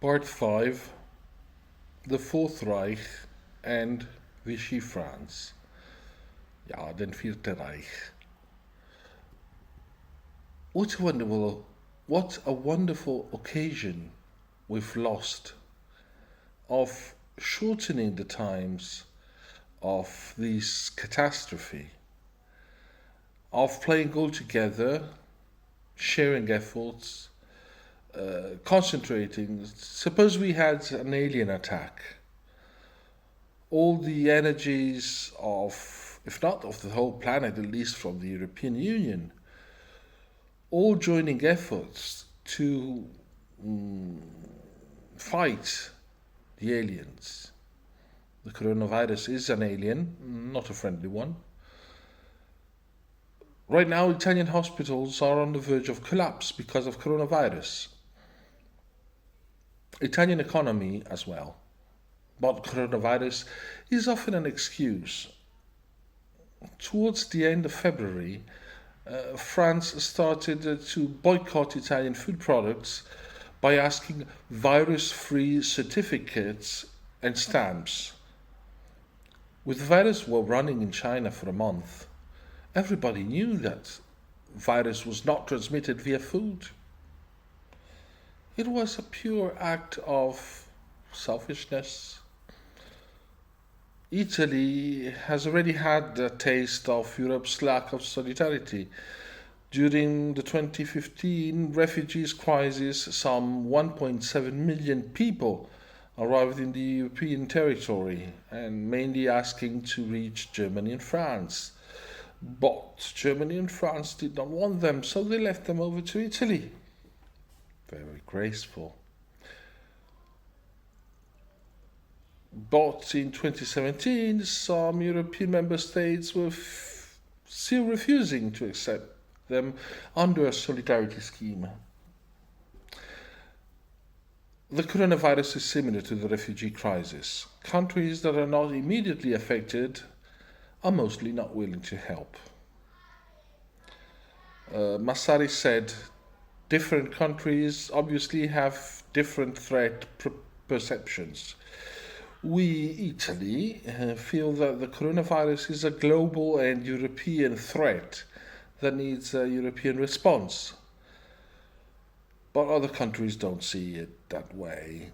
Part 5: The Fourth Reich and Vichy France. Ja, den Vierte Reich. What a wonderful occasion we've lost of shortening the times of this catastrophe, of playing all together, sharing efforts, concentrating. Suppose we had an alien attack. All the energies of, if not of the whole planet, at least from the European Union, all joining efforts to fight the aliens. The coronavirus is an alien, not a friendly one. Right now, Italian hospitals are on the verge of collapse because of coronavirus. Italian economy as well. But coronavirus is often an excuse. Towards the end of February, France started to boycott Italian food products by asking virus free certificates and stamps. With the virus war running in China for a month, everybody knew that virus was not transmitted via food. It was a pure act of selfishness. Italy has already had a taste of Europe's lack of solidarity. During the 2015 refugees crisis, some 1.7 million people arrived in the European territory and mainly asking to reach Germany and France. But Germany and France did not want them, so they left them over to Italy. Very graceful. But in 2017, some European member states were still refusing to accept them under a solidarity scheme. The coronavirus is similar to the refugee crisis. Countries that are not immediately affected are mostly not willing to help. Massari said different countries obviously have different threat perceptions. We, Italy, feel that the coronavirus is a global and European threat that needs a European response. But other countries don't see it that way.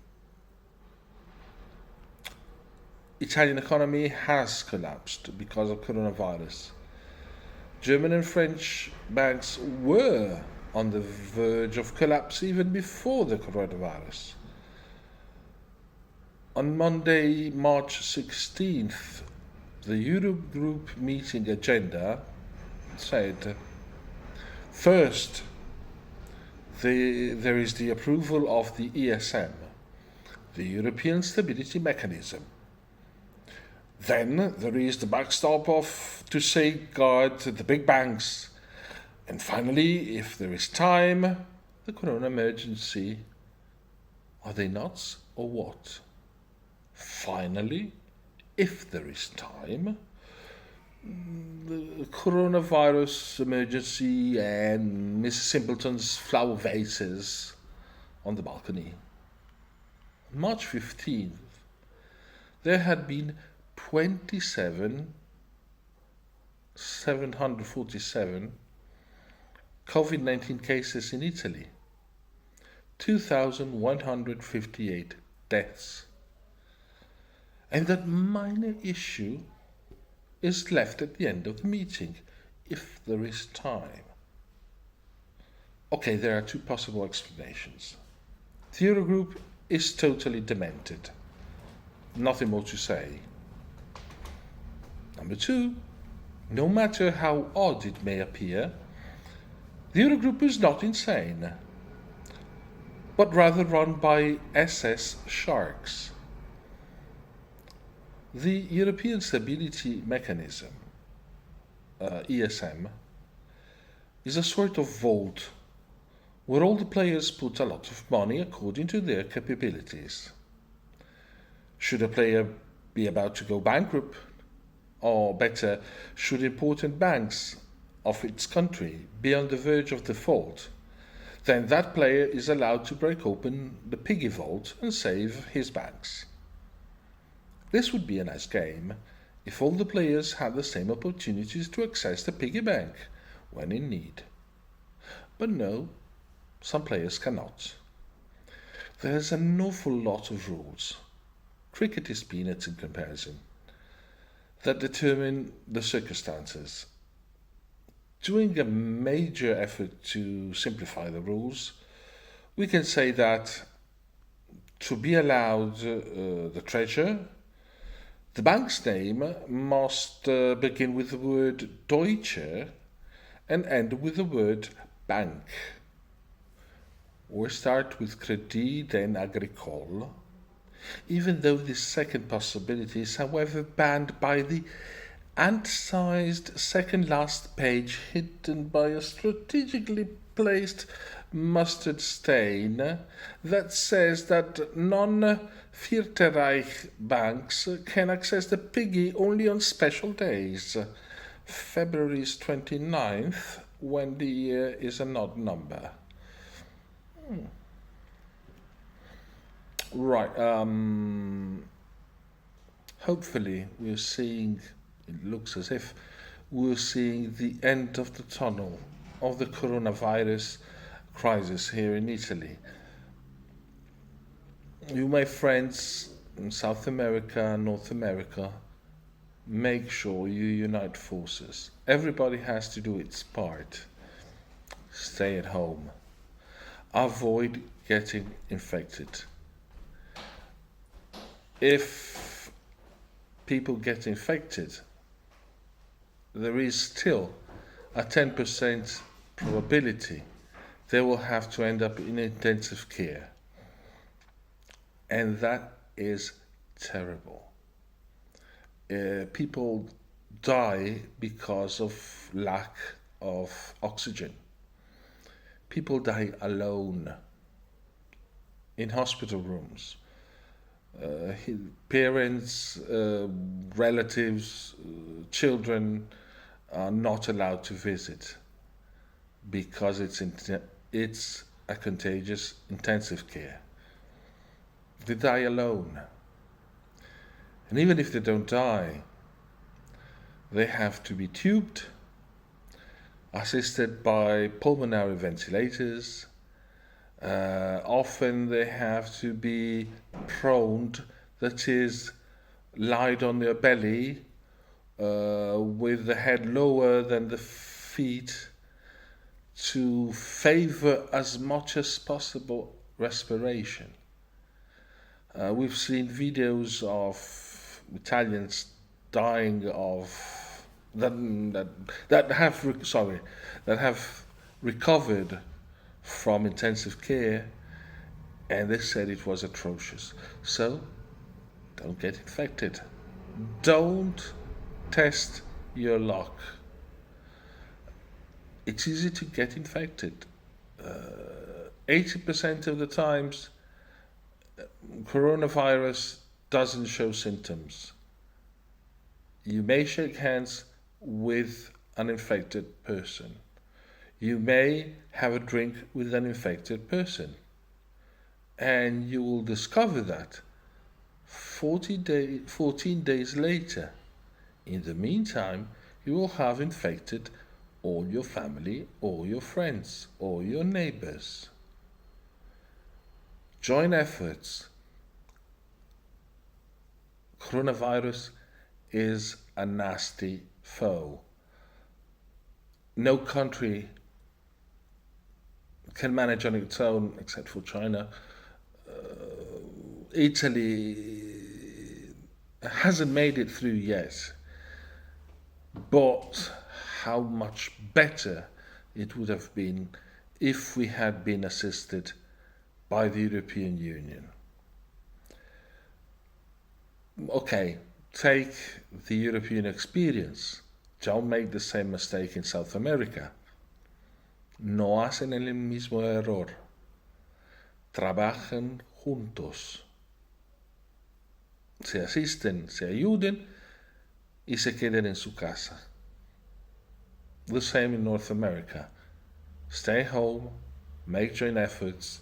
Italian economy has collapsed because of coronavirus. German and French banks were on the verge of collapse even before the coronavirus. On Monday, March 16th, the Eurogroup meeting agenda said, first, there is the approval of the ESM, the European Stability Mechanism. Then there is the backstop to safeguard the big banks. And finally, if there is time, the corona emergency. Are they nuts or what? Finally, if there is time, the coronavirus emergency and Miss Simpleton's flower vases on the balcony. On March 15th, there had been 747 COVID-19 cases in Italy, 2,158 deaths. And that minor issue is left at the end of the meeting, if there is time. Okay, there are two possible explanations. The Eurogroup is totally demented. Nothing more to say. Number two, no matter how odd it may appear, the Eurogroup is not insane, but rather run by SS sharks. The European Stability Mechanism, ESM, is a sort of vault where all the players put a lot of money according to their capabilities. Should a player be about to go bankrupt, or better, should important banks of its country be on the verge of default, then that player is allowed to break open the piggy vault and save his bags. This would be a nice game if all the players had the same opportunities to access the piggy bank when in need. But no, some players cannot. There's an awful lot of rules. Cricket is peanuts in comparison, that determine the circumstances. Doing a major effort to simplify the rules, we can say that to be allowed the treasure, the bank's name must begin with the word Deutsche and end with the word bank, or start with Crédit then Agricole, even though this second possibility is however banned by the ant-sized second last page hidden by a strategically placed mustard stain that says that non-Vierte Reich banks can access the piggy only on special days. February 29th, when the year is an odd number. Right, hopefully we're seeing, it looks as if we're seeing the end of the tunnel of the coronavirus crisis here in Italy. You, my friends in South America, North America, make sure you unite forces. Everybody has to do its part. Stay at home. Avoid getting infected. If people get infected, there is still a 10% probability they will have to end up in intensive care. And that is terrible. People die because of lack of oxygen. People die alone in hospital rooms. Parents, relatives, children are not allowed to visit because it's a contagious intensive care. They die alone. And even if they don't die, they have to be tubed, assisted by pulmonary ventilators. Often they have to be proned, that is, lied on their belly with the head lower than the feet to favor as much as possible respiration. We've seen videos of Italians dying of that have recovered from intensive care, and they said it was atrocious. So don't get infected. Don't test your luck. It's easy to get infected. 80% of the times, coronavirus doesn't show symptoms. You may shake hands with an infected person. You may have a drink with an infected person. And you will discover that 14 days later. In the meantime, you will have infected all your family, all your friends, all your neighbors. Join efforts. Coronavirus is a nasty foe. No country can manage on its own except for China. Italy hasn't made it through yet, but how much better it would have been if we had been assisted by the European Union. Okay, take the European experience. Don't make the same mistake in South America. No hacen el mismo error. Trabajen juntos. Se asisten, se ayuden y se queden en su casa. The same in North America. Stay home, make joint efforts,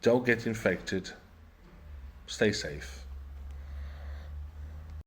don't get infected, stay safe.